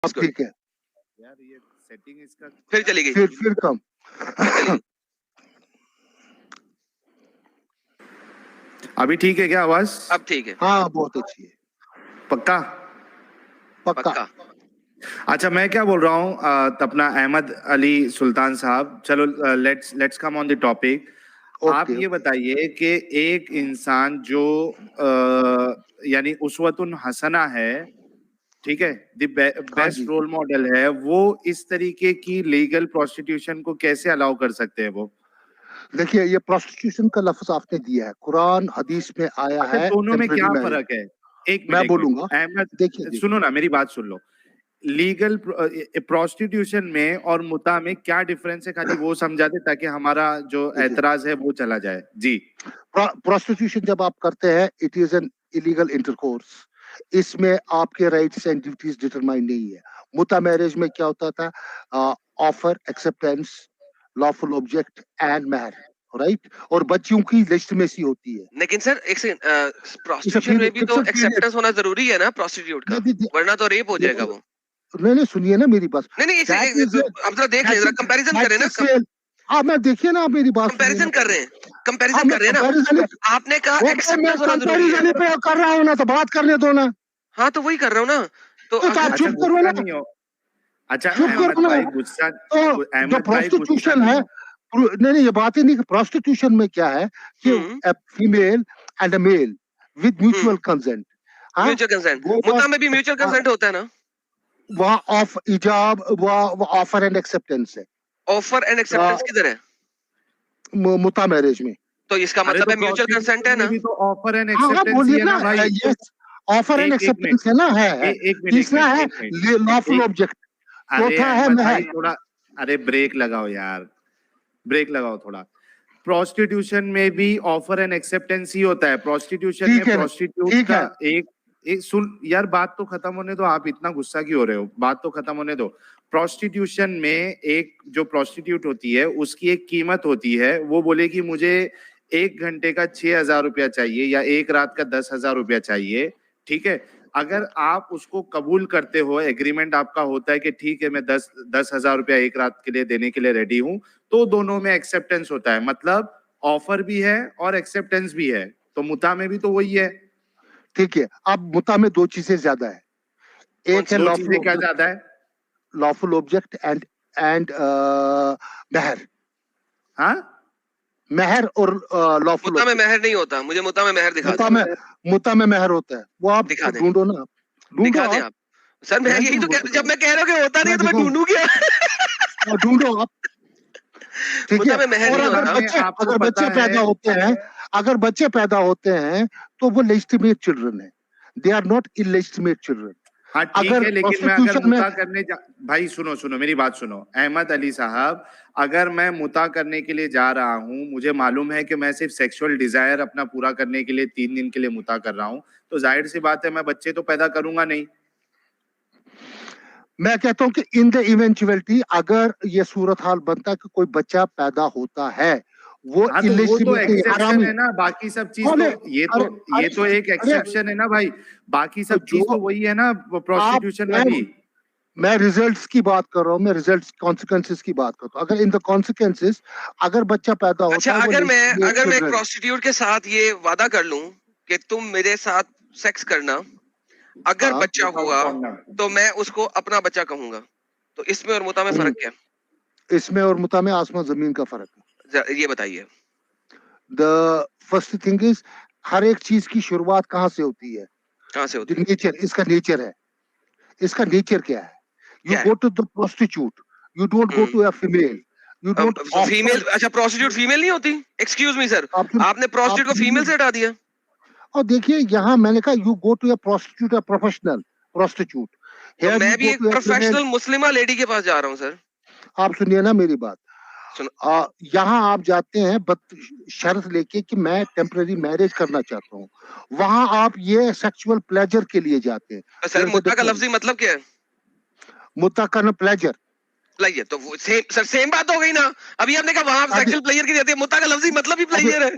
अब ठीक है यार, ये सेटिंग इसका फिर चली गई, फिर कम अभी ठीक है क्या आवाज? अब ठीक है। हाँ बहुत अच्छी है। पक्का पक्का। अच्छा, मैं क्या बोल रहा हूँ, अपना अहमद अली सुल्तान साहब, चलो let's come on the topic. आप ये बताइए कि एक इंसान जो यानी उसवतुन हसना है, ठीक है, द बेस्ट रोल मॉडल है, वो इस तरीके की लीगल प्रोस्टिट्यूशन को कैसे अलाउ कर सकते हैं? वो देखिए, ये प्रोस्टिट्यूशन का लफ्ज आपने दिया है, कुरान हदीस में आया है। दोनों में क्या फर्क है? एक मिनट, मैं बोलूंगा। अहमद देखिए, सुनो ना, मेरी बात सुन लो। लीगल प्रोस्टिट्यूशन में और मुता में क्या डिफरेंस है, खाली वो समझा दे ताकि हमारा जो एतराज है वो चला जाए। जी, प्रोस्टिट्यूशन जब आप करते हैं, it is an illegal intercourse. इसमें आपके राइट्स एंड ड्यूटीज डिटरमाइन नहीं है। मुता मैरिज में क्या होता था? Offer, acceptance, lawful object and महर, राइट? और बच्चियों की लेजिटिमेसी होती है। लेकिन सर एक सेकंड, प्रोस्टिट्यूशन में भी तो एक्सेप्टेंस होना जरूरी है ना प्रोस्टिट्यूट का, वरना तो रेप हो जाएगा वो। नहीं, सुनिए ना मेरी बात। नहीं, अब जरा देख ले, जरा कंपैरिजन करें ना। मैं देखिए ना, मेरी बात कंपैरिजन कर रहे हैं, कंपैरिजन कर रहे हैं ना। आपने कहा एक्सेप्टेंस होना जरूरी है। पे कर रहा हूं ना, तो बात करने दो ना। हाँ, तो वही कर रहा हूँ ना। तो आप चुप करो ना। अच्छा, अहमद भाई गुस्सा, जो प्रोस्टिट्यूशन है, नहीं, ये बात ही नहीं। प्रोस्टिट्यूशन में क्या है कि female and a male with mutual consent. Mutual consent, मुता में भी म्यूचुअल कंसेंट होता है ना। वहाँ ऑफ इजाब, वहाँ ऑफर एंड एक्सेप्टेंस है। ऑफर एंड एक्सेप्टेंस किधर है? मुता मैरिज में। तो इसका मतलब है म्यूचुअल कंसेंट है ना। तो ऑफर एंड एक्सेप्टेंस ही है ना भाई। ऑफर एंड एक्सेप्टेंस है ना। है तीसरा है लॉफुल ऑब्जेक्ट, चौथा है महर। थोड़ा अरे ब्रेक लगाओ यार, ब्रेक लगाओ थोड़ा। प्रोस्टिट्यूशन में भी ऑफर एंड एक्सेप्टेंस ही होता है। प्रोस्टिट्यूशन में प्रोस्टिट्यूट का एक सुन यार, बात तो खत्म होने दो। आप इतना गुस्सा क्यों हो रहे हो? बात तो खत्म होने दो। प्रोस्टिट्यूशन में एक जो प्रोस्टिट्यूट होती है उसकी एक कीमत होती है। वो बोलेगी मुझे 1 घंटे का 6,000 रुपया चाहिए या एक रात का 10,000 रुपया चाहिए, ठीक है। अगर आप उसको कबूल करते हो, एग्रीमेंट आपका होता है कि ठीक है मैं 10,000 रुपया एक रात के लिए देने के लिए रेडी हूं, तो दोनों में एक्सेप्टेंस होता है। मतलब ऑफर भी है और एक्सेप्टेंस भी है। तो मुता में भी तो वही है। ठीक है, अब मुता में दो चीजें ज्यादा है। एक है लॉफुल, क्या ज्यादा है? लॉफुल ऑब्जेक्ट एंड महर। हाँ, महर और लॉफुल। मुता में महर नहीं होता। मुझे मुता में महर दिखा दो। मुता में महर होता है, वो आप ढूंढो ना। दिखा दें आप। सर मैं यही तो जब मैं कह रहा हूँ कि होता नहीं तो मैं ढूंढूं क्या? ढूंढो आप। ठीक है, और अगर बच्चे पैदा होते हैं, अगर बच्चे पैदा होते हैं तो वो लेजिटिमेट चिल्ड्रन है। They are not illegitimate children. हाँ ठीक है, लेकिन मैं अगर मुता करने भाई सुनो मेरी बात सुनो अहमद अली साहब, अगर मैं मुता करने के लिए जा रहा हूँ, मुझे मालूम है कि मैं सिर्फ सेक्सुअल डिजायर अपना पूरा करने के लिए 3 दिन के लिए मुता कर रहा हूँ, तो जाहिर सी बात है मैं बच्चे तो पैदा करूंगा नहीं। मैं कहता हूं कि इन द इवेंचुअलिटी अगर ये सूरत हाल बनता है कि कोई बच्चा पैदा होता है, वो तो एक्सेप्शन है ना। बाकी सब चीज तो ये तो एक एक्सेप्शन है ना भाई। बाकी सब चीज तो वही है ना प्रोस्टिट्यूशन में भी। मैं रिजल्ट्स की बात कर रहा हूँ, मैं रिजल्ट्स कॉन्सिक्वेंसेस की बात करता हूँ। अगर इन द कॉन्सिक्वेंसेस अगर बच्चा पैदा होता है, अगर मैं एक प्रोस्टिट्यूट के साथ ये वादा कर लूं कि तुम मेरे साथ सेक्स करना, अगर बच्चा हुआ तो मैं उसको अपना बच्चा कहूंगा। तो इसमें और मुता में फर्क क्या? इसमें और मुता में आसमान जमीन का फर्क है। ये बताइए। द फर्स्ट थिंग इज, हर एक चीज की शुरुआत कहाँ से होती है? कहाँ से होती है? नेचर। इसका नेचर है। इसका नेचर क्या है? You go to the prostitute, you don't go to a female, you don't female. अच्छा, प्रोस्टिट्यूट फीमेल नहीं होती? एक्सक्यूज मी सर, आपने प्रोस्टिट्यूट को फीमेल से हटा दिया। और देखिए यहाँ मैंने कहा you go to a prostitute, a professional prostitute. तो मैं भी एक प्रोफेशनल मुस्लिमा लेडी के पास जा रहा हूँ सर। आप सुनिए ना मेरी बात। यहाँ आप जाते हैं शर्त लेके कि मैं टेम्पररी मैरिज करना चाहता हूँ, वहां आप ये सेक्सुअल प्लेजर के लिए जाते हैं। सर मुद्दा का लफ्जी मतलब क्या है? मुद्दा का प्लेजर प्लेजर, तो वो सेम बात हो गई ना। अभी आपने कहा वहां सेक्सुअल प्लेजर की जाती है, मुद्दा का लफ्जी मतलब ही प्लेजर है।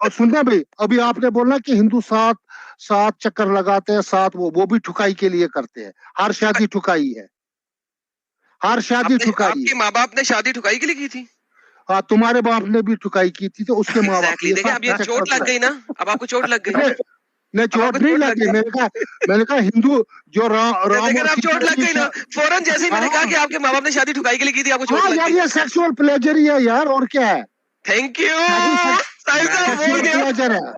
और सुनना भाई, अभी आपने बोला कि हिंदू 7 साथ चक्कर लगाते हैं, साथ वो भी ठुकाई के लिए करते हैं। हर शादी ठुकाई है, हर शादी ठुकाई। आपके माँ बाप ने शादी ठुकाई के लिए की थी? हाँ, तुम्हारे बाप ने भी ठुकाई की थी, तो उसके माँ बाप Exactly, देखिए अब ये चोट लग गई ना, अब आपको चोट लग गई। नहीं, चोट नहीं लगी। मैंने कहा हिंदू जो राम, लेकिन आप चोट लग गई ना फौरन, जैसे ही मैंने कहा कि आपके माँ बाप ने शादी ठुकाई के लिए की थी, आपको चोट लग गई। ये सेक्सुअल प्लेजर ही है यार, और क्या है? थैंक यू प्लेजर है,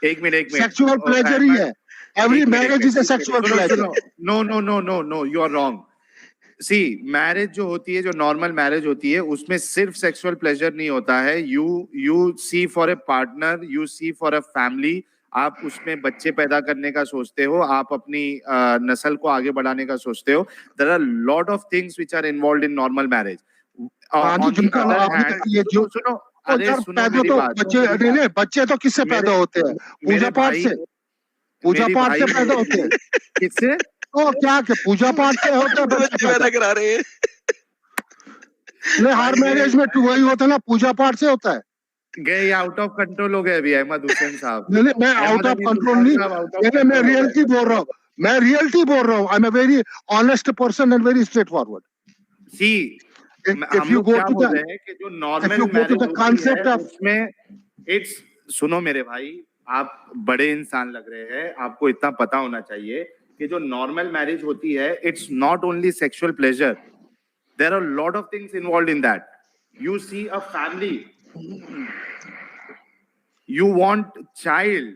एक मिनट सेक्सुअल प्लेजर ही है। Every marriage is a sexual pleasure. No, you are wrong. See, marriage जो होती है, जो नॉर्मल मैरिज होती है, उसमें सिर्फ सेक्सुअल प्लेजर नहीं होता है। You see for a partner, you see for a family. आप उसमें बच्चे पैदा करने का सोचते हो, आप अपनी नस्ल को आगे बढ़ाने का सोचते हो। There are lot of things which are involved in normal marriage. ये जो सुनो, अरे सुनो मेरी बात। बच्चे तो किससे पैदा होते हैं? पूजा पाठ से। पूजा पाठ से पैदा होते हैं। किससे? तो क्या के पूजा पाठ से होते हैं बच्चे पैदा करा रहे हैं। हर मैरिज में वही होता है ना, पूजा पाठ से होता है। गए आउट ऑफ कंट्रोल हो गए अभी अहमद हुसैन साहब। नहीं, मैं आउट ऑफ कंट्रोल नहीं, मैं रियलिटी बोल रहा हूँ। मैं रियलिटी बोल रहा हूँ। I am a very honest person and very straight forward. See, हम लोग क्या बोल रहे हैं कि जो नॉर्मल मैरिज कॉन्सेप्ट ऑफ उसमें इट्स, सुनो मेरे भाई, आप बड़े इंसान लग रहे हैं, आपको इतना पता होना चाहिए कि जो नॉर्मल मैरिज होती है, it's not only sexual pleasure, there are lot of things involved in that. You see a family, you want child,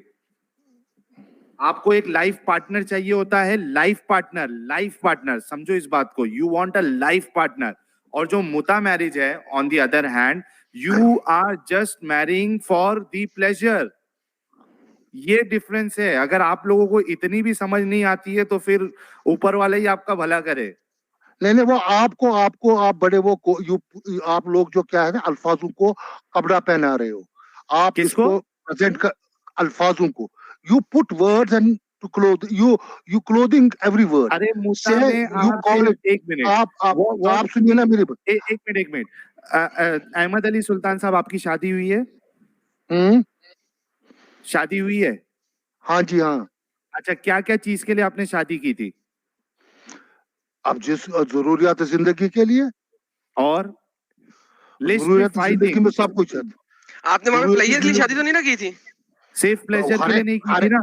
आपको एक लाइफ पार्टनर चाहिए होता है। लाइफ पार्टनर समझो इस बात को, you want a life partner. और जो मुता मैरिज है, on the other hand, you are just marrying for the pleasure. ये डिफरेंस है। अगर आप लोगों को इतनी भी समझ नहीं आती है तो फिर ऊपर वाला ही आपका भला करे। नहीं, वो आपको आप बड़े आप लोग जो क्या है ना, अल्फाजों को कपड़ा पहना रहे हो। आप इसको प्रेजेंट कर अल्फाजों को, you put words and to cloth you clothing every word. अरे मुता में आप एक मिनट, आप सुनिए ना मेरी बात। एक मिनट। अहमद अली सुल्तान साहब, आपकी शादी हुई है? शादी हुई है? हाँ जी, हाँ। अच्छा, क्या क्या चीज के लिए आपने शादी की थी? अब जिस जरूरियात जिंदगी के लिए, और जरूरियात जिंदगी में सब कुछ है। आपने वहां प्लेजर के लिए शादी तो नहीं ना की थी? सिर्फ प्लेजर के लिए नहीं की थी ना?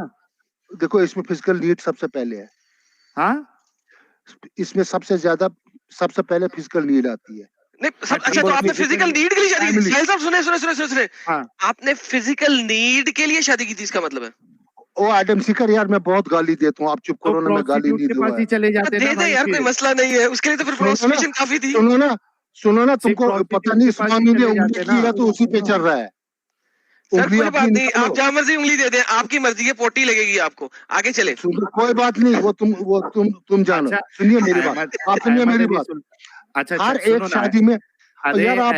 देखो, इसमें फिजिकल नीड सबसे पहले है। हाँ, इसमें सबसे पहले फिजिकल नीड आती है। नहीं अच्छा, तो आपने फिजिकल नीड के लिए शादी की? साहिल साहब सुने। हाँ, आपने फिजिकल नीड के लिए शादी की थी, इसका मतलब है? ओ एडम सीकर यार, मैं बहुत गाली देता हूँ, आप चुप करो ना, मैं गाली नहीं दूंगा। चले जाते दे दे यार, कोई मसला नहीं है, उसके लिए तो फिर प्रोस्टिट्यूशन काफी थी। सुनो ना, तुमको पता नहीं स्वामी ने उंगली किया तो उसी पे चल रहा है। सर कोई बात नहीं, आप जहाँ मर्जी उंगली दे दें, आपकी मर्जी है, पोटी लगेगी आपको। आगे चले। कोई बात नहीं, वो तुम जानो। सुनिए मेरी बात, आप सुनिए मेरी बात। अच्छा, हर एक शादी में यार आप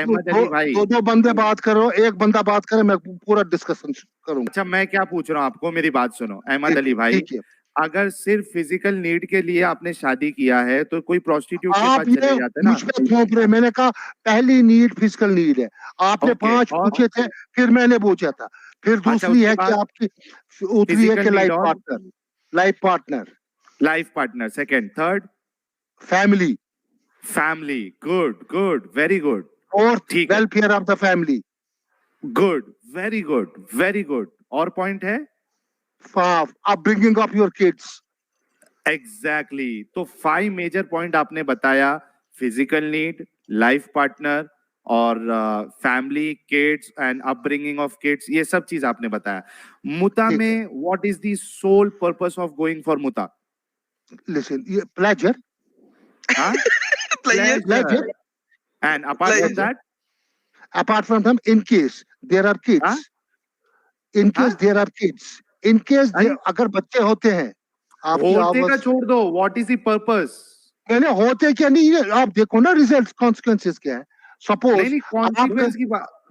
दो बंदे बात करो, एक बंदा बात करे, मैं पूरा डिस्कशन करूंगा। अच्छा, मैं क्या पूछ रहा हूँ आपको, मेरी बात सुनो अहमद अली भाई। अगर सिर्फ फिजिकल नीड के लिए आपने शादी किया है तो कोई प्रोस्टिट्यूट के पास चले जाते ना। मुझ पे थोप रहे, मैंने कहा पहली नीड फिजिकल नीड है। आपने 5 पूछे थे, फिर मैंने पूछा था। फिर दूसरी है कि आपकी उतरी है कि life partner, second, third family. Good, very good. और welfare of the family. Good, very good. और पॉइंट है upbringing of your kids. Exactly. तो 5 मेजर पॉइंट आपने बताया, फिजिकल नीड, लाइफ पार्टनर और family, kids and upbringing of kids, ये सब चीज आपने बताया। मुता में what is the sole purpose of going for मुता? लिसन, ये प्लेजर। हाँ, pleasure. And apart from that, in case there are kids, अगर बच्चे होते हैं, होते का छोड़ दो, what is the purpose? नहीं, होते क्या नहीं, आप देखो ना रिजल्ट, कॉन्सिक्वेंसेस क्या है। सपोज नहीं, कॉन्सिक्वेंस की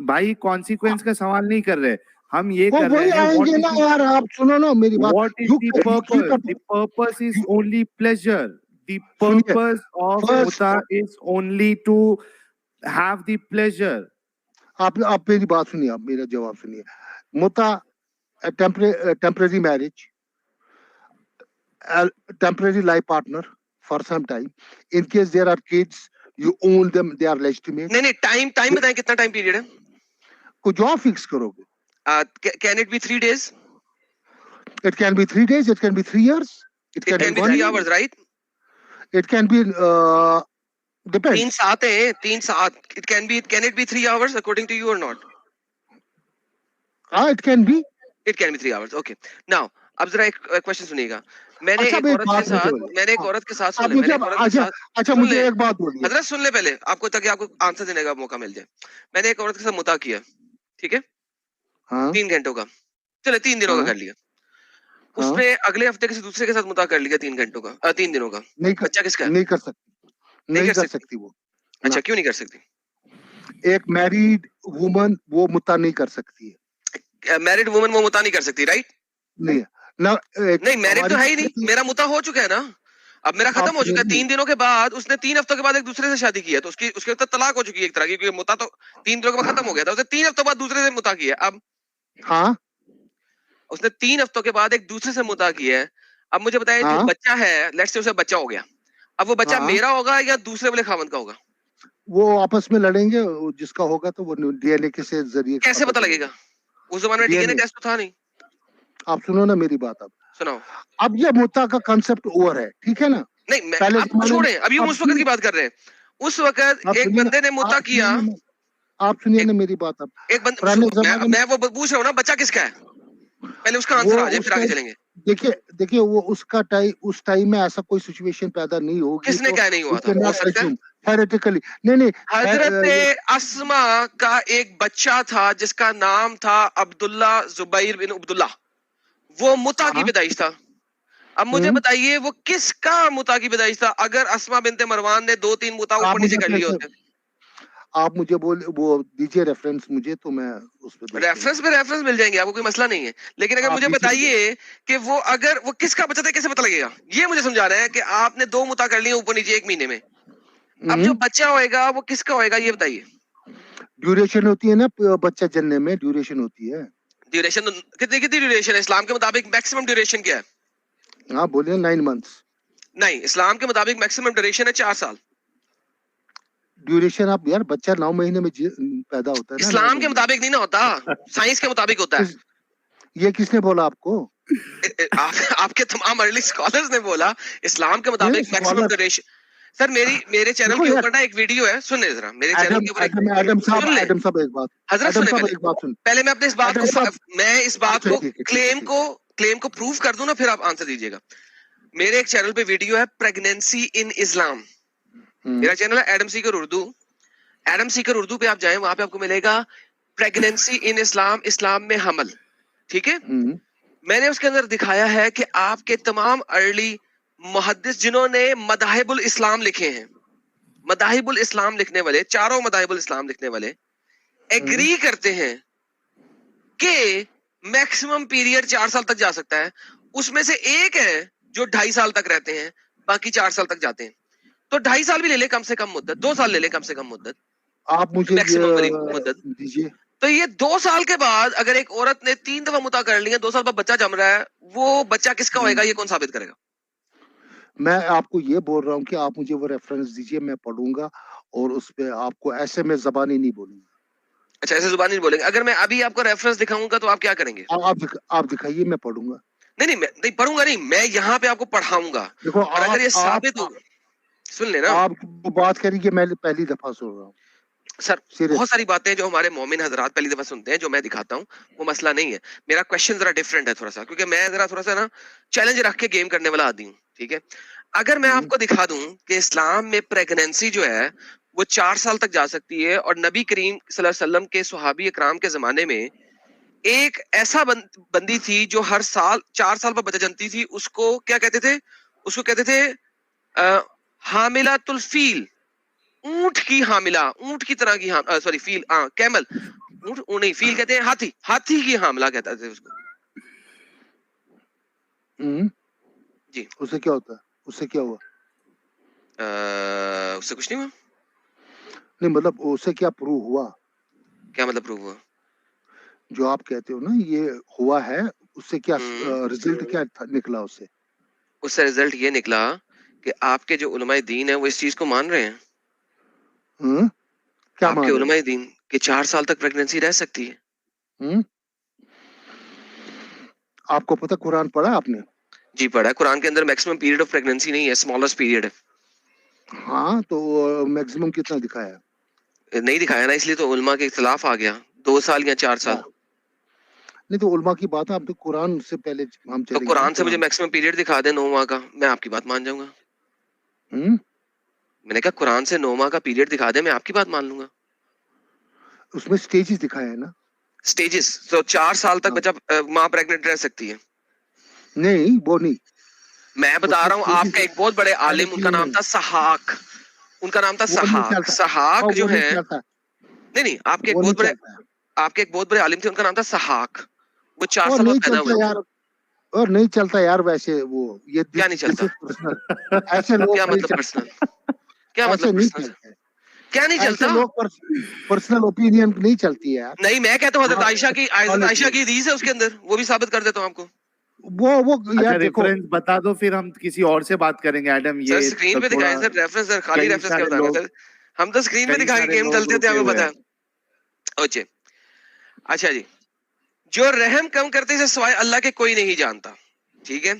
भाई, कॉन्सिक्वेंस का सवाल नहीं कर रहे हम, ये कर रहे हैं आएंगे ना यार, आप सुनो ना मेरी बात। What is the purpose? The purpose is only pleasure. The purpose of मुता is only to have the pleasure. आप मेरी बात सुनिए, आप मेरा जवाब सुनिए। मुता temporary marriage, temporary life partner for some time. In case there are kids, you own them, they are legitimate. नहीं टाइम बताएं कितना टाइम पीरियड है? को जॉब फिक्स करोगे? Can it be 3 days? It can be 3 days, it can be 3 years, it can be 3 hours, right? It can be depends. 3 सात है, 3 सात. Can it be 3 hours according to you or not? it can be 3 hours. Okay. Now अब जरा एक question सुनिएगा. मैंने एक औरत के साथ अच्छा मुझे एक बात बोलिए. हजरत सुन ले पहले, आपको ताकि आपको आंसर देने का मौका मिल जाए. मैंने एक औरत के साथ मुता किया, ठीक है? 3 घंटों का, चले 3 दिनों का कर लिया. उसने अगले हफ्ते किसी दूसरे के साथ मुता कर लिया 3 घंटों का, 3 दिनों का. बच्चा किसका है? नहीं कर सकती वो. अच्छा क्यों नहीं कर सकती? एक मैरिड वुमन वो मुता नहीं कर सकती है. मैरिड वुमन वो मुता नहीं कर सकती, राइट? नहीं मैरिड तो है ही नहीं. मेरा मुता हो चुका है ना, अब मेरा खत्म हो चुका है. 3 दिनों के बाद उसने 3 हफ्तों के बाद एक दूसरे से शादी की है, तो उसके तो तलाक हो चुकी है एक तरह की, क्योंकि मुता तो 3 दिनों के बाद खत्म हो गया था. उसने 3 हफ्तों बाद दूसरे से मुता किया. अब उसने 3 हफ्तों के बाद एक दूसरे से मुता किया है. अब मुझे बताइए जो बच्चा है, लेट्स से उसे बच्चा हो गया, अब वो बच्चा मेरा होगा या दूसरे वाले खावंद का होगा? वो आपस में लड़ेंगे, जिसका होगा तो वो डीएनए के जरिए. कैसे पता लगेगा? उस जमाने में डीएनए टेस्ट तो था नहीं. आप सुनो ना मेरी बात. अब सुनाओ. अब ये मुता का कांसेप्ट ओवर है, ठीक है ना? नहीं पहले आप छोड़े, अभी हम उस वक्त की बात कर रहे हैं. उस वक्त एक बंदे ने मुता किया. आप सुनिए ना मेरी बात. अब एक बंदा, मैं वो पूछ रहा हूँ ना, बच्चा किसका है? पहले उसका आंसर आ जाए, फिर आगे चलेंगे. देखिए वो उस टाइम में ऐसा कोई सिचुएशन पैदा नहीं होगी. किसने क्या नहीं हुआ था? हो सकता है थ्योरेटिकली. नहीं हजरत अस्मा का एक बच्चा था जिसका नाम था अब्दुल्ला जुबैर बिन अब्दुल्ला. वो मुता की पैदाइश था. अब मुझे बताइए वो किसका मुता की पैदाइश था? अगर अस्मा बिनते मरवान ने 2-3 मुता ऊपर नीचे कर लिए होते. आप मुझे वो दीजिए रेफरेंस मुझे, तो मैं उस पे रेफरेंस मिल जाएंगे आपको, कोई मसला नहीं है. लेकिन अगर मुझे बताइए कि वो अगर वो किसका बच्चा था, कैसे पता लगेगा? ये मुझे समझा रहा है कि आपने 2 मुता कर लिए ऊपर नीचे 1 महीने में. अब जो बच्चा होएगा वो किसका होएगा, ये बताइए. ड्यूरेशन होती है ना बच्चा जन्ने में, ड्यूरेशन होती है. ड्यूरेशन कितनी ड्यूरेशन है इस्लाम के मुताबिक? मैक्सिमम ड्यूरेशन क्या है? हाँ बोलिए. 9 months. नहीं, इस्लाम के मुताबिक मैक्सिमम ड्यूरेशन है 4 साल. ड्यूरेशन आप यार, बच्चा 9 महीने में पैदा होता है ना. इस्लाम के मुताबिक नहीं ना होता, साइंस के मुताबिक होता है. ये किसने बोला आपको? आपके तमाम अर्ली स्कॉलर्स ने बोला इस्लाम के मुताबिक मैक्सिमम ड्यूरेशन. सर मेरे चैनल के ऊपर ना एक वीडियो है, सुन ले जरा. मेरे चैनल के ऊपर एडम साहब एक बात. हजरत सुने पहले मैं अपने इस बात को क्लेम को प्रूव कर दूं ना, फिर आप आंसर दीजिएगा. मेरे एक चैनल पे वीडियो है प्रेगनेंसी इन इस्लाम. मेरा चैनल है एडम सीकर उर्दू. एडम सीकर उर्दू पे आप जाएं, वहां पे आपको मिलेगा प्रेगनेंसी इन इस्लाम, इस्लाम में हमल. ठीक है? मैंने उसके अंदर दिखाया है कि आपके तमाम अर्ली मुहद्दिस जिन्होंने मदाहिबुल इस्लाम लिखे हैं, मदाहिबुल इस्लाम लिखने वाले, चारों मदाहिबुल इस्लाम लिखने वाले एग्री करते हैं कि मैक्सिमम पीरियड 4 साल तक जा सकता है. उसमें से एक है जो 2.5 साल तक रहते हैं, बाकी 4 साल तक जाते हैं. तो 2.5 साल भी ले ले कम से कम मुद्दत, 2 साल ले ले कम से कम मुद्दत, आप मुझे मैक्सिमम मुद्दत दीजिए. तो ये 2 साल के बाद अगर एक औरत ने 3 दफा मुता कर लिया, 2 साल बाद बच्चा जम रहा है, वो बच्चा किसका होएगा, ये कौन साबित करेगा? मैं आपको ये बोल रहा हूँ कि आप मुझे वो रेफरेंस दीजिए, मैं पढ़ूंगा और उस पे आपको ऐसे में ज़बानी नहीं बोलूंगा. अच्छा, ऐसे ज़ुबानी नहीं बोलेंगे. अगर मैं अभी आपको रेफरेंस दिखाऊंगा तो आप क्या करेंगे? आप दिखाइए, मैं पढ़ूंगा. नहीं पढ़ूंगा नहीं, मैं यहाँ पे आपको पढ़ाऊंगा. देखो, और अगर ये साबित हो, सुन लेना, आप बात करिए, मैं पहली दफा सुन रहा हूँ. सर बहुत सारी बातें जो हमारे मोमिन हजरात पहली दफा सुनते हैं, जो मैं दिखाता हूँ, वो मसला नहीं है. मेरा क्वेश्चन जरा डिफरेंट है थोड़ा सा, क्योंकि मैं जरा थोड़ा सा ना चैलेंज रख के गेम करने वाला आदमी हूँ. ठीक है? अगर मैं आपको दिखा दूं कि इस्लाम में प्रेगनेंसी जो है वो 4 साल तक जा सकती है, और नबी करीम सल्लल्लाहु अलैहि वसल्लम के सुहाबी इकराम के जमाने में एक ऐसा बंदी थी जो हर साल 4 साल पर बच्चा जनती थी, उसको क्या कहते थे? उसको कहते थे हामिलातुल फील, ऊंट की हामिला, ऊंट की तरह की सॉरी फील, कैमल, ऊंट नहीं, फील कहते हैं हाथी की हामिला कहते थे उसको. जी. उससे क्या होता है? उससे क्या हुआ? उससे कुछ नहीं हुआ. नहीं मतलब उससे क्या प्रूव हुआ? क्या मतलब प्रूव हुआ? जो आप कहते हो ना ये हुआ है, उससे क्या रिजल्ट क्या निकला उससे? उससे रिजल्ट ये निकला कि आपके जो उलमाए दीन है वो इस चीज को मान रहे हैं। क्या आपके मान रहे उलमाए दीन कि 4 साल तक प्रेगनेंसी रह सकती है। हैं? आपको पता कुरान पढ़ा आपने? जी पढ़ा है, कुरान के अंदर मैक्सिमम पीरियड ऑफ प्रेगनेंसी नहीं है, स्मॉलेस्ट पीरियड है। हाँ, तो मैक्सिमम कितना दिखाया? नहीं दिखाया ना, इसलिए तो उलमा के इख्तिलाफ आ गया, 2 साल या 4 साल। नहीं तो उलमा की बात है, अब तो कुरान से पहले हम तो चलेंगे। कुरान से मुझे मैक्सिमम पीरियड दिखा दे 9 माह का, मैं आपकी बात मान जाऊंगा। मैंने कहा कुरान से 9 माह का पीरियड दिखा दे, मैं आपकी बात मान लूंगा। उसमें स्टेजेस दिखाया है ना। स्टेजेस, तो 4 साल तक बच्चा माँ प्रेग्नेंट रह सकती है। नहीं वो नहीं, मैं बता रहा हूँ, आपका एक बहुत बड़े आलिम, उनका नाम था सहाक, उनका नाम था सहाक। सहाक जो है, नहीं आपके एक बहुत बड़े आलिम थे, उनका नाम था सहाक। वो 4 साल बाद पैदा हुए यार, और नहीं चलता यार वैसे। वो ये क्या नहीं चलता? ऐसे लोग क्या मतलब पर्सनल? क्या मतलब पर्सनल? क्या नहीं चलता? लोग पर्सनल ओपिनियन नहीं चलती है यार। नहीं, मैं कहता हूँ हजरत आयशा की हदीस है उसके अंदर, वो भी साबित कर देता हूँ आपको। वो यार रेफरेंस बता दो, फिर हम किसी और से बात करेंगे। एडम ये सर स्क्रीन पे दिखाएं सर, रेफरेंस सर, खाली रेफरेंस क्या बताना सर, हम तो स्क्रीन पे दिखा के गेम चलते थे, हमें पता है। अच्छा जी, जो रहम कम करते से सिवाय अल्लाह के कोई नहीं जानता। ठीक है,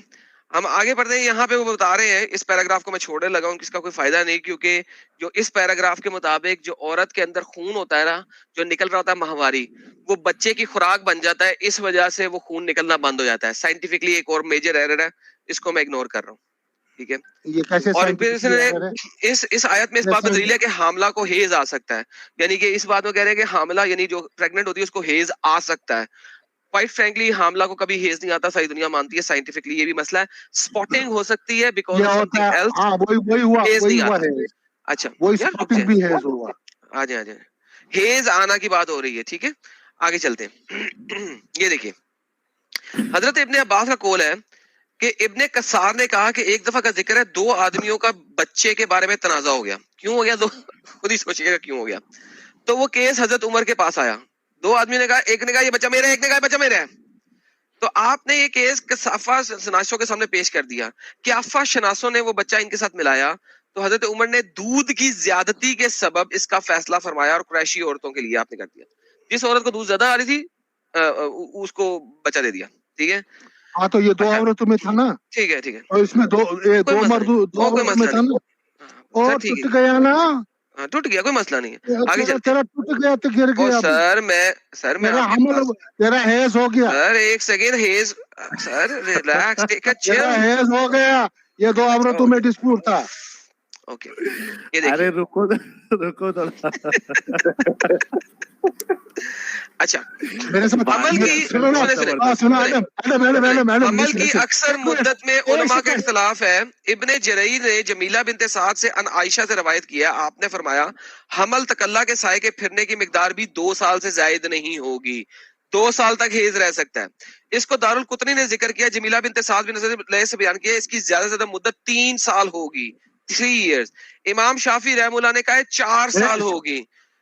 हम आगे बढ़ते हैं। यहाँ पे वो बता रहे हैं, इस पैराग्राफ को मैं छोड़ने लगा हूँ, किसका कोई फायदा नहीं, क्योंकि जो इस पैराग्राफ के मुताबिक जो औरत के अंदर खून होता है ना, जो निकल रहा होता है माहवारी, वो बच्चे की खुराक बन जाता है, इस वजह से वो खून निकलना बंद हो जाता है। साइंटिफिकली एक और मेजर एरर है, इसको मैं इग्नोर कर रहा हूँ। ठीक है, ये कैसे और फिर इसने इस आयत में इस बात पर दलील है कि हामला को हेज आ सकता है, यानी कि इस बात में कह रहे हैं कि हामला यानी जो प्रेग्नेंट होती है उसको हेज आ सकता है। क्वाइट फ्रैंकली हामला को कभी हेज नहीं आता, सारी दुनिया मानती है, साइंटिफिकली ये भी मसला है। स्पॉटिंग हो सकती है बिकॉज ऑफ समथिंग एल्स, हाँ वही हुआ, वही हुआ है। अच्छा वही यार, स्पॉटिंग भी है हुआ। आ जाए हेज आना की बात हो रही है। ठीक है, आगे चलते हैं। ये देखिए, हजरत इब्ने अब्बास का कौल है कि इब्ने कसार ने कहा कि एक दफा का जिक्र है, 2 आदमियों का बच्चे के बारे में तनाजा हो गया। क्यों हो गया? दो खुद ही सोचिएगा क्यों हो गया। तो वो केस हजरत उमर के पास आया, 2 आदमी ने कहा, एक ने कहा ये बच्चा मेरा है, एक ने कहा बच्चा मेरा है। तो आपने ये केस कसाफा शनासों के सामने पेश कर दिया। क्याफा शनासों ने वो बच्चा इनके साथ मिलाया, तो हजरत उमर ने दूध की ज्यादती के सबब इसका फैसला फरमाया और कुरैशी औरतों के लिए आपने कर दिया। जिस औरत को दूध ज्यादा आ रही थी उसको बच्चा दे दिया। ठीक है, हाँ तो ये 2 औरतों में था ना। ठीक है, ठीक है, और इसमें दो मर्द 2 औरतों में था ना, और टूट गया ना। टूट गया, कोई मसला नहीं है। आगे चलते तेरा टूट गया तो गिर गया। सर मैं तेरा हेज हो गया सर, एक सेकेंड, हेज sir, relax, take a chill. हेज हो गया, ये 2 औरतों में डिस्प्यूट था। ओके, ये देखिए, अरे रुको थोड़ा। अच्छा, मेरे साथ अमल की अक्सर मुद्दत में उलमा का इख्तिलाफ है। इब्ने जरीर ने जमीला बिनते साद से अन आयशा से रवायत किया, आपने फरमाया हमल तकल्ला के साए के फिरने की मिकदार भी 2 साल से जायद नहीं होगी, 2 साल तक हेज रह सकता है। इसको दारुल कुतनी ने जिक्र किया, जमीला बिनते साद बिन नज़र से बयान किया, इसकी ज्यादा से ज्यादा मुद्दत 3 साल होगी, 3 इयर्स। इमाम शाफी रहमुल्लाह ने कहा 4 साल होगी।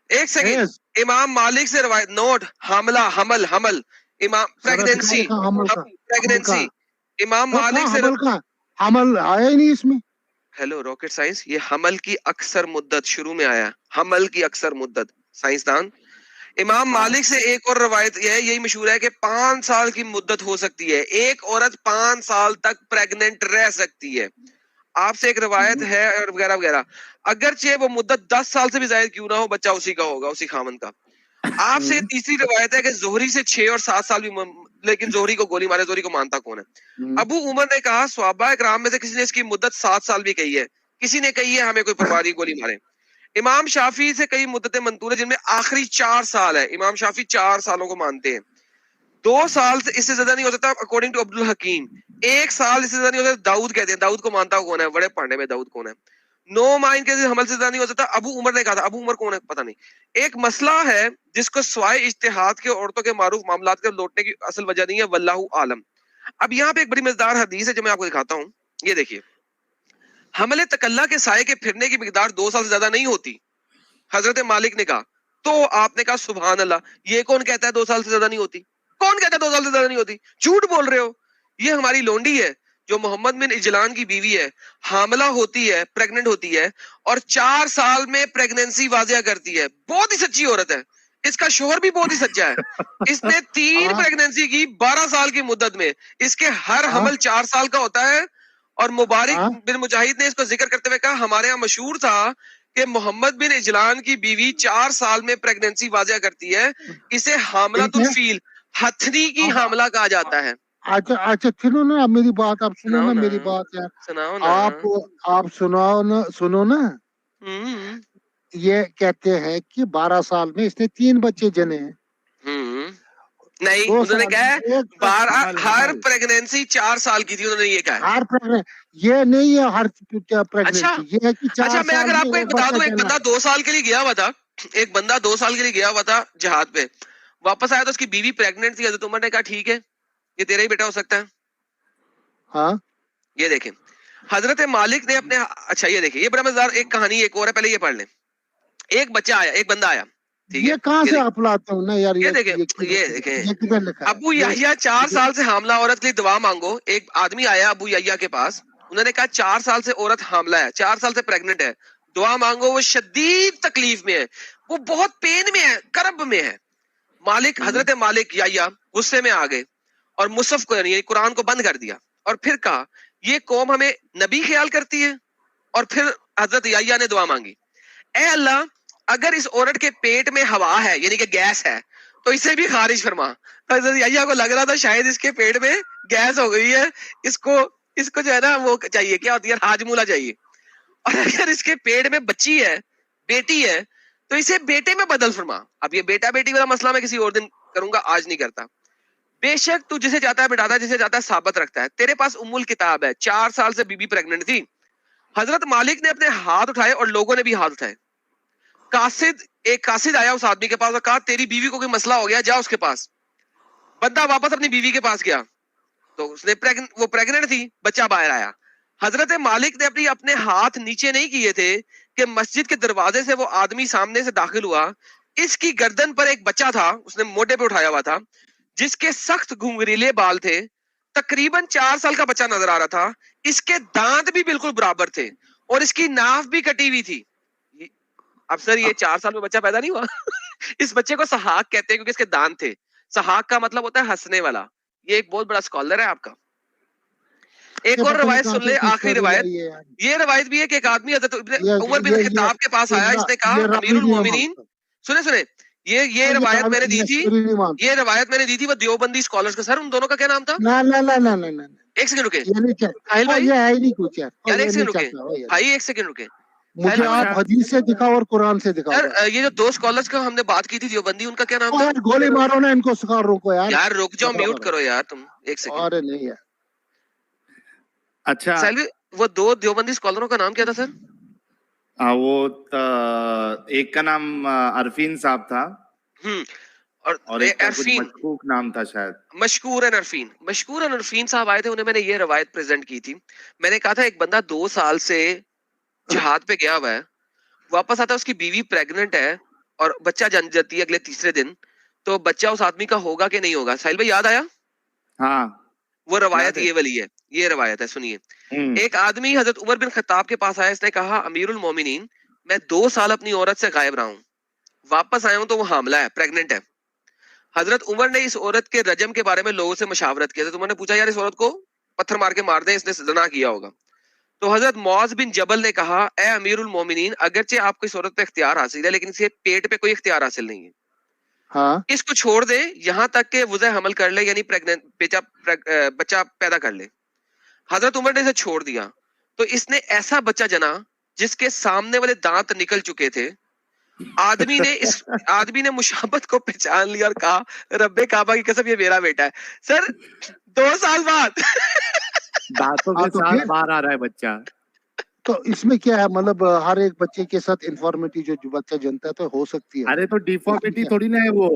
एक सेकंड, इमाम मालिक से रवायत नोट, हमला हमल हमल इमाम प्रेगनेंसी इमाम मालिक से हमल आया ही नहीं इसमें। हेलो रॉकेट साइंस, ये हमल की अक्सर मुद्दत शुरू में आया, हमल की अक्सर मुद्दत, साइंसदान। इमाम मालिक से एक और रवायत यह यही मशहूर है कि 5 साल की मुद्दत हो सकती है, एक औरत 5 साल तक प्रेग्नेंट रह सकती है। आपसे एक रवायत है और वगैरह वगैरह। अगरचे वो मुद्दत 10 साल से भी ज्यादा क्यों ना हो, बच्चा उसी का होगा, उसी खामन का। आपसे तीसरी रवायत है कि जोहरी से 6 और 7 साल भी, लेकिन जोहरी को गोली मारे, जोहरी को मानता कौन है? अबू उमर ने कहा सहाबा इकराम में से किसी ने इसकी मुद्दत 7 साल भी कही है, किसी ने कही है हमें कोई परवाह नहीं, गोली मारे। इमाम शाफी से कई मुद्दतें मंतूर है, जिनमें आखिरी 4 साल है। इमाम शाफी 4 सालों को मानते हैं। 2 साल से इससे ज्यादा नहीं हो सकता अकॉर्डिंग टू अब्दुल हकीम। 1 साल इससे ज्यादा नहीं हो सकता, दाऊद कहते हैं। दाऊद को मानता कौन है? बड़े पांडे में दाऊद कौन है? 9 माह के हमल से ज्यादा नहीं हो सकता, अबू उमर ने कहा था। अबू उमर कौन है पता नहीं। एक मसला है जिसको स्वाय इज्तिहाद के औरतों के मारूफ मामलात के लौटने की असल वजह नहीं है, वल्लाहु आलम। अब यहाँ पे एक बड़ी मजेदार हदीस है जो मैं आपको दिखाता हूँ, ये देखिए। हमले तकल्ला के साए के फिरने की मिकदार 2 साल से ज्यादा नहीं होती, हजरत मालिक ने कहा। तो आपने कहा सुभान अल्लाह, ये कौन कहता है 2 साल से ज्यादा नहीं होती? कौन कहता है 2 साल से ज्यादा नहीं होती? झूठ बोल रहे हो, ये हमारी लोंडी है, जो मोहम्मद बिन इजलान की बीवी है, हामला होती है, प्रेग्नेंट होती है और 4 साल में प्रेगनेंसी वाजिया करती है। बहुत ही सच्ची औरत है। इसका शोहर भी बहुत ही सच्चा है। इसने 3 प्रेगनेंसी की 12 साल की मुद्दत में। इसके हर हमल 4 साल का होता है। और मुबारक बिन मुजाहिद ने इसको जिक्र करते हुए कहा, हमारे यहाँ मशहूर था कि मोहम्मद बिन इजलान की बीवी 4 साल में प्रेगनेंसी वाजिया करती है। इसे हामलातुल फील, हथनी की हामला कहा जाता है। अच्छा अच्छा, सुनो ना मेरी बात, आप सुनो ना मेरी बात यार, सुनाओ ना। आप सुनाओ ना, सुनो ना। ये कहते हैं कि 12 साल में इसने 3 बच्चे जने हैं। नहीं, उन्होंने कहा है 12 हर प्रेगनेंसी 4 साल की थी, उन्होंने ये कहा है। हर ये नहीं है हर प्रेगनेंसी। अच्छा, ये है कि 4 अच्छा मैं अगर आपको एक बता दूं, एक बंदा 2 साल के लिए गया हुआ था, एक बंदा 2 साल के लिए गया हुआ था जहाज पे, वापस आया तो उसकी बीवी प्रेग्नेंट थी। हजरत उमर ने कहा ठीक है, ये तेरा ही बेटा हो सकता है। हाँ, ये देखें हजरत मालिक ने अपने, अच्छा ये देखिए, ये बड़ा मजेदार एक कहानी एक और है, पहले ये पढ़ लें। एक बच्चा आया, एक बंदा आया, ठीक है। ये कहां से आप लाते हो ना यार? ये देखें, अबू याहिया 4 साल से हामला औरत के लिए दुआ मांगो। एक आदमी आया अबू याहिया के पास, उन्होंने कहा 4 साल से औरत हामला है, 4 साल से प्रेग्नेंट है, दुआ मांगो, वो शदीद तकलीफ में है, वो बहुत पेन में है, करब में है। मालिक, हजरत मालिक याहिया गुस्से में आ गए और मुसहफ को यानी कुरान को बंद कर दिया और फिर कहा ये कौम हमें नबी ख्याल करती है। और फिर हजरत याहिया ने दुआ मांगी, ए अल्लाह, अगर इस औरत के पेट में हवा है यानी कि गैस है तो इसे भी खारिज फरमा। हजरत याहिया को लग रहा था शायद इसके पेट में गैस हो गई है, इसको जो है ना वो चाहिए, क्या होती है, हाजमूला चाहिए। और अगर इसके पेट में बच्ची है, बेटी है, तो इसे बेटे में बदल फरमा। अब ये बेटा बेटी वाला मसला मैं किसी और दिन करूंगा, आज नहीं करता। बेशक तू जिसे चाहता है बिठाता है, जिसे चाहता है साबित रखता है। तेरे पास उम्मुल किताब है, 4 साल से बीबी प्रेग्नेंट थी। हजरत मालिक ने अपने हाथ उठाए और लोगों ने भी हाथ उठाए। एक कासिद आया उस आदमी के पास और कहा तेरी बीवी को कोई मसला हो गया, जा उसके पास। बंदा वापस अपनी बीवी के पास गया तो उसने वो प्रेग्नेंट थी, बच्चा बाहर आया। हजरत मालिक ने अपने हाथ नीचे नहीं किए थे कि मस्जिद के दरवाजे से वो आदमी सामने से दाखिल हुआ। इसकी गर्दन पर एक बच्चा था, उसने मोटे पे उठाया हुआ था, जिसके सख्त घुंघरीले बाल थे। तकरीबन 4 साल का बच्चा नजर आ रहा था। इसके दांत भी बिल्कुल बराबर थे और इसकी नाफ भी कटी हुई थी। अब सर ये 4 साल में बच्चा पैदा नहीं हुआ? इस बच्चे को सहाक कहते हैं क्योंकि इसके दांत थे। सहाक का मतलब होता है हंसने वाला। ये एक बहुत बड़ा स्कॉलर है आपका। एक और रवायत सुन ले, आखिरी रवायत। ये रवायत भी है कि एक आदमी हजरत उमर बिन खिताब के पास आया, इसने कहा अमीरुल मोमिनीन, सुने ये रवायत मैंने दी थी, ये रवायत मैंने दी थी वो देवबंदी स्कॉलर्स का। सर उन दोनों का क्या नाम था? ना। एक सेकंड रुके साहिल भाई, यार एक सेकंड रुके भाई, एक सेकंड रुके। मुझे आप हदीस से दिखाओ और कुरान से दिखाओ। सर ये जो 2 स्कॉलर्स का हमने बात की थी देवबंदी, उनका क्या नाम था? गोली मारो ना इनको, सिखा, रोको यार रुक जाओ, म्यूट करो यार तुम, एक सेकंड। अरे नहीं यार। अच्छा साहिल, वो 2 देवबंदी स्कॉलरों का नाम क्या था सर? वो एक का नाम अरफीन साहब था और एक का कुछ मशकूक नाम था शायद, मशकूर अरफीन साहब आए थे। उन्हें मैंने ये रवायत प्रेजेंट की थी। मैंने कहा था एक बंदा 2 साल से जहाज पे गया हुआ है, वापस आता है, उसकी बीवी प्रेग्नेंट है और बच्चा जन जाती है अगले तीसरे दिन। तो बच्चा उस आदमी का होगा कि नहीं होगा? साहिल भाई याद आया? हाँ, वो रवायत ये वाली है, ये रवायत है, सुनिए। एक आदमी हजरत उमर बिन खत्ताब के पास आया, इसने कहा अमीरुल मोमिनीन, मैं 2 साल अपनी औरत से गायब रहा हूँ, वापस आया हूं तो वो हामला है, प्रेग्नेंट है। हजरत उमर ने इस औरत के रजम के बारे में लोगों से मशावरत किया। तो उमर ने पूछा यार इस औरत को पत्थर मार के मार दे, इसने ज़िना किया होगा। तो हजरत मौज बिन जबल ने कहा ए अमीरुल मोमिनीन, अगरचे आपको इस औरत पे इख्तियार हासिल है लेकिन इसे पेट पे कोई इख्तियार हासिल नहीं है। हाँ? इसको छोड़ दे यहाँ तक के वुज़े हमल कर ले, यानी बच्चा पैदा कर ले। हजरत उमर ने इसे छोड़ दिया तो इसने ऐसा बच्चा जना जिसके सामने वाले दांत निकल चुके थे। आदमी ने मुशाबत को पहचान लिया और कहा रब्बे काबा की कसम ये मेरा बेटा है। सर 2 साल बाद दांतों के साथ बाहर आ रहा है बच्चा। तो इसमें क्या है, मतलब हर एक बच्चे के साथ इन्फॉर्मिटी जो बच्चा जनता है तो हो सकती है। अरे तो डिफॉर्मिटी थोड़ी ना है वो,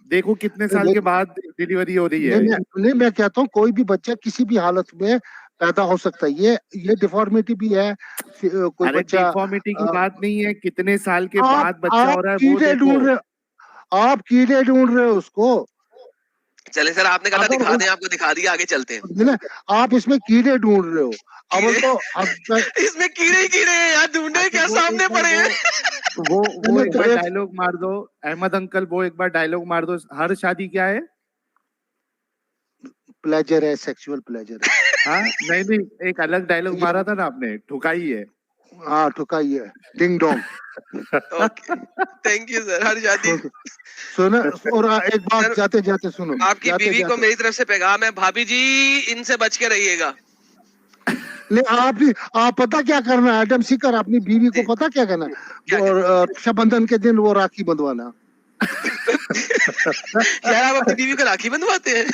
देखो कितने साल के बाद डिलीवरी हो रही है। नहीं मैं कहता हूँ कोई भी बच्चा किसी भी हालत में पैदा हो सकता है, ये डिफॉर्मिटी भी है। कोई बच्चा डिफॉर्मिटी की बात नहीं है, कितने साल के बाद बच्चा हो रहा है वो देखो। आप कीड़े ढूंढ रहे हो उसको। चले सर, आपने कहा था अगर दिखा वो- दें, आपको दिखा दिया, आगे चलते हैं। है ना, आप इसमें कीड़े ढूंढ रहे हो। अब कीड़े? तो अब इसमें कीड़े ही कीड़े हैं यार, ढूंढे क्या, वो सामने एक बार पड़े हैं। वो नहीं, एक तो बार एक- डायलॉग मार दो अहमद अंकल, वो एक बार डायलॉग मार दो, हर शादी क्या है? प्लेजर है, सेक्सुअल प्लेजर है। हाँ नहीं नहीं, एक अलग डायलॉग मारा था ना आपने, ठुकाई है। हाँ, ठुकाई है, ding dong. Okay, thank you sir. हर शादी। सुनो, और एक बात सर, जाते जाते सुनो, आपकी जाते बीवी को जाते मेरी तरफ से पैगाम है, भाभी जी इनसे बच के रहिएगा। नहीं, आप पता क्या करना है एडम सीकर, अपनी बीवी को पता क्या करना क्या और रक्षाबंधन के दिन वो राखी बंधवाना। यार आप अपनी बीवी को राखी बंधवाते हैं?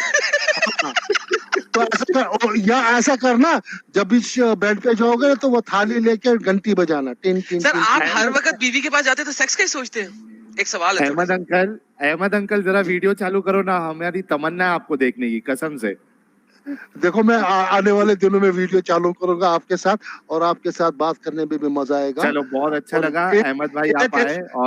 तो या ऐसा करना, जब इस बेड पे जाओगे तो वो थाली लेके घंटी बजाना, टिन टिन सर टिन, आप टिन, हर टिन। वक्त बीवी के पास जाते तो सेक्स कैसे सोचते हैं? एक सवाल है। अहमद अंकल जरा वीडियो चालू करो ना, हमारी तमन्ना है आपको देखने की, कसम से। देखो, मैं आने वाले दिनों में वीडियो चालू करूंगा आपके साथ, और आपके साथ बात करने में भी मजा आएगा। चलो, बहुत अच्छा और लगा एक- अहमद भाई आप एक- आए। और